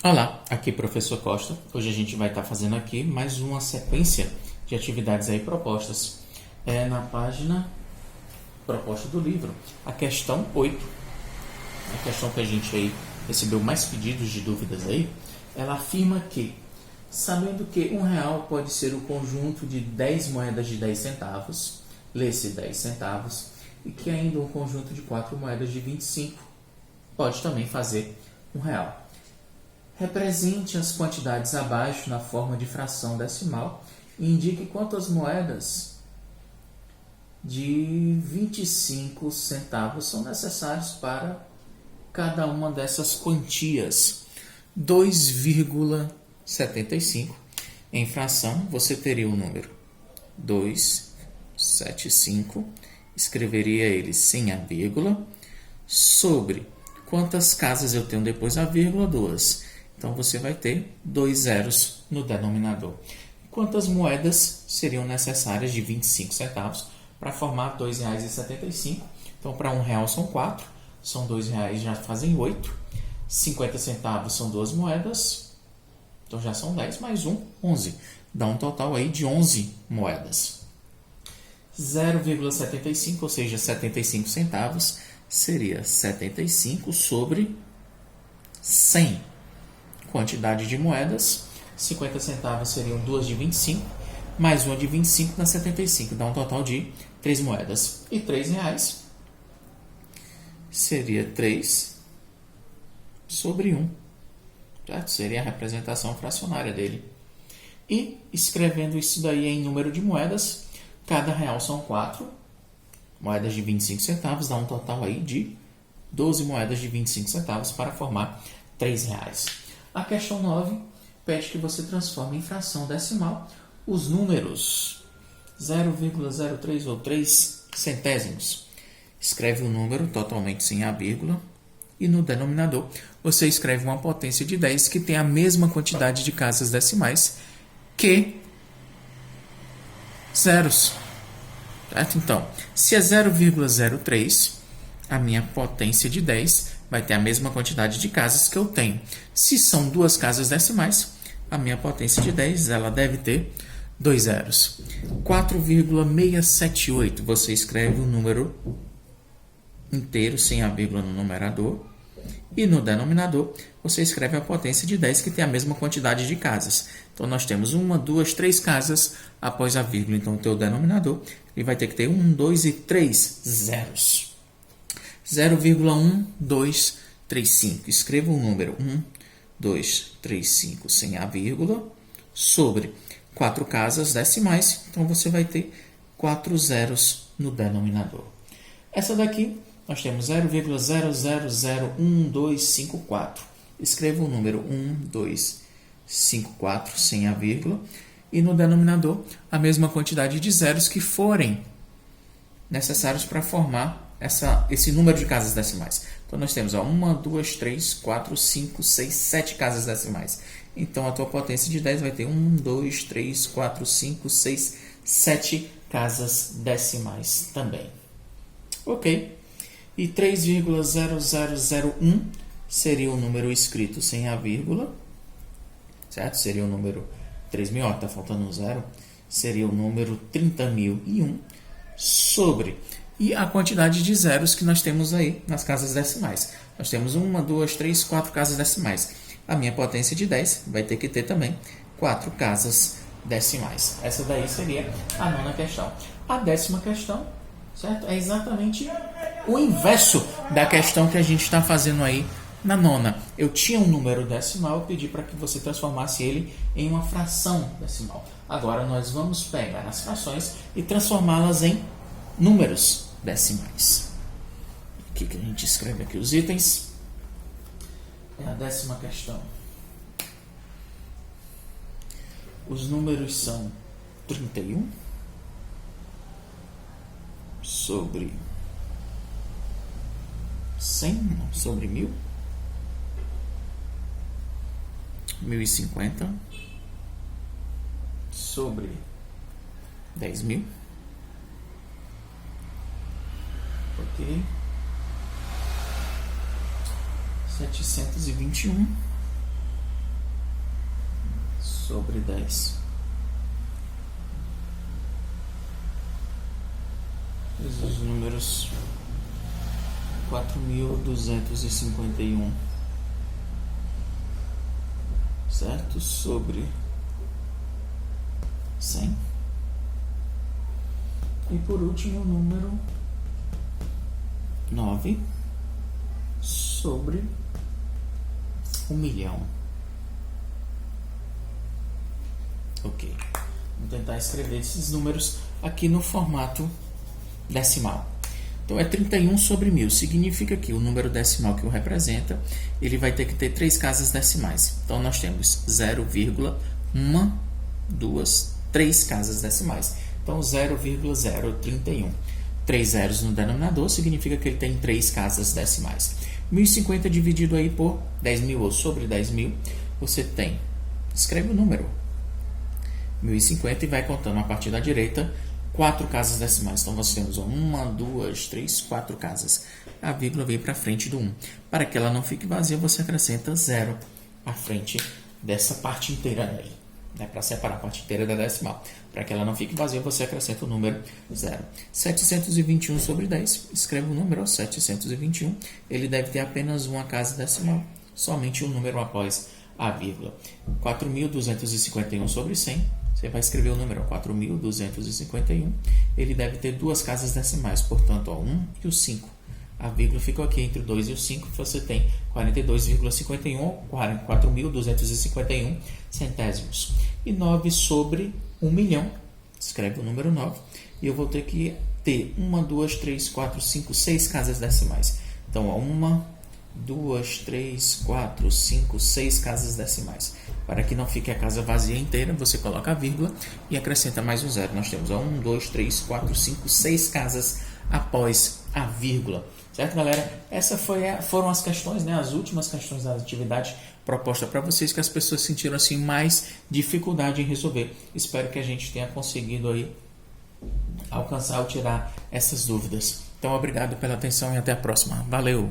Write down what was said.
Olá, aqui é o professor Costa. Hoje a gente vai estar fazendo aqui mais uma sequência de atividades aí propostas. Na página proposta do livro, a questão 8, a questão que a gente aí recebeu mais pedidos de dúvidas aí, ela afirma que, sabendo que R$ 1 pode ser o conjunto de 10 moedas de 10 centavos, lê-se 10 centavos, e que ainda um conjunto de 4 moedas de 25 pode também fazer R$ 1. Represente as quantidades abaixo na forma de fração decimal e indique quantas moedas de 25 centavos são necessárias para cada uma dessas quantias. 2,75 em fração, você teria o número 275, escreveria ele sem a vírgula, sobre quantas casas eu tenho depois da vírgula, 2. Então, você vai ter 2 zeros no denominador. Quantas moedas seriam necessárias de 25 centavos para formar R$ 2,75? Então, para R$ 1 são 4, são R$ 2 já fazem 8, 50 centavos são 2 moedas, então já são 10, mais 1, 11. Dá um total aí de 11 moedas. 0,75, ou seja, 75 centavos, seria 75 sobre 100. Quantidade de moedas, 50 centavos seriam 2 de 25, mais 1 de 25 dá 75, dá um total de 3 moedas. E R$ 3 seria 3 sobre 1, certo? Seria a representação fracionária dele. E, escrevendo isso daí em número de moedas, cada real são 4 moedas de 25 centavos, dá um total aí de 12 moedas de 25 centavos para formar R$ 3. A questão 9 pede que você transforme em fração decimal os números 0,03 ou 3 centésimos. Escreve o número totalmente sem a vírgula e no denominador você escreve uma potência de 10 que tem a mesma quantidade de casas decimais que zeros. Certo? Então, se é 0,03, a minha potência de 10 vai ter a mesma quantidade de casas que eu tenho. Se são 2 casas decimais, a minha potência de 10 ela deve ter 2 zeros. 4,678, você escreve o número inteiro sem a vírgula no numerador. E no denominador, você escreve a potência de 10 que tem a mesma quantidade de casas. Então, nós temos 1, 2, 3 casas após a vírgula. Então, o teu denominador ele vai ter que ter 1, 2 e 3 zeros. 0,1235. Escreva o número 1235 sem a vírgula sobre 4 casas decimais. Então, você vai ter 4 zeros no denominador. Essa daqui, nós temos 0,00011254. Escreva o número 1254 sem a vírgula. E no denominador, a mesma quantidade de zeros que forem necessários para formar esse número de casas decimais. Então, nós temos 1, 2, 3, 4, 5, 6, 7 casas decimais. Então, a tua potência de 10 vai ter 1, 2, 3, 4, 5, 6, 7 casas decimais também. Ok. E 3,0001 seria o número escrito sem a vírgula. Certo? Seria o número 3.000, está faltando um zero. Seria o número 30.001 sobre... E a quantidade de zeros que nós temos aí nas casas decimais. Nós temos 1, 2, 3, 4 casas decimais. A minha potência de 10 vai ter que ter também 4 casas decimais. Essa daí seria a 9ª questão. A 10ª questão, certo? É exatamente o inverso da questão que a gente está fazendo aí na 9ª. Eu tinha um número decimal, eu pedi para que você transformasse ele em uma fração decimal. Agora nós vamos pegar as frações e transformá-las em números decimais. O que a gente escreve aqui? Os itens. É a 10ª questão. Os números são 31 sobre 100, não, sobre 1000, 1050 sobre 10.000. Ok. 721 sobre 10. Os números 4.251, certo? Sobre 100. E por último, o número 9 sobre 1.000.000. Ok. Vamos tentar escrever esses números aqui no formato decimal. Então é 31 sobre 1.000. Significa que o número decimal que o representa, ele vai ter que ter 3 casas decimais. Então nós temos 0,1, 2, 3 casas decimais. Então 0,031. 3 zeros no denominador significa que ele tem 3 casas decimais. 1.050 dividido aí por 10.000 ou sobre 10.000, você tem, escreve o número 1.050 e vai contando a partir da direita 4 casas decimais. Então nós temos 1, 2, 3, 4 casas. A vírgula veio para frente do 1. Para que ela não fique vazia, você acrescenta 0 à frente dessa parte inteira aí, né, para separar a parte inteira da decimal. Para que ela não fique vazia, você acrescenta o número 0. 721 sobre 10. Escreve o número 721. Ele deve ter apenas uma casa decimal. Somente o número após a vírgula. 4.251 sobre 100. Você vai escrever o número 4.251. Ele deve ter 2 casas decimais. Portanto, o 1 e o 5. A vírgula ficou aqui entre o 2 e o 5. Você tem 42,51 ou 4.251 centésimos. E 9 sobre 1.000.000. Escreve o número 9. E eu vou ter que ter 1, 2, 3, 4, 5, 6 casas decimais. Então, 1, 2, 3, 4, 5, 6 casas decimais. Para que não fique a casa vazia inteira, você coloca a vírgula e acrescenta mais um 0. Nós temos 1, 2, 3, 4, 5, 6 casas após a vírgula. Certo, galera? Essas foram as questões, né? As últimas questões da atividade proposta para vocês, que as pessoas sentiram assim mais dificuldade em resolver. Espero que a gente tenha conseguido aí alcançar ou tirar essas dúvidas. Então, obrigado pela atenção e até a próxima. Valeu!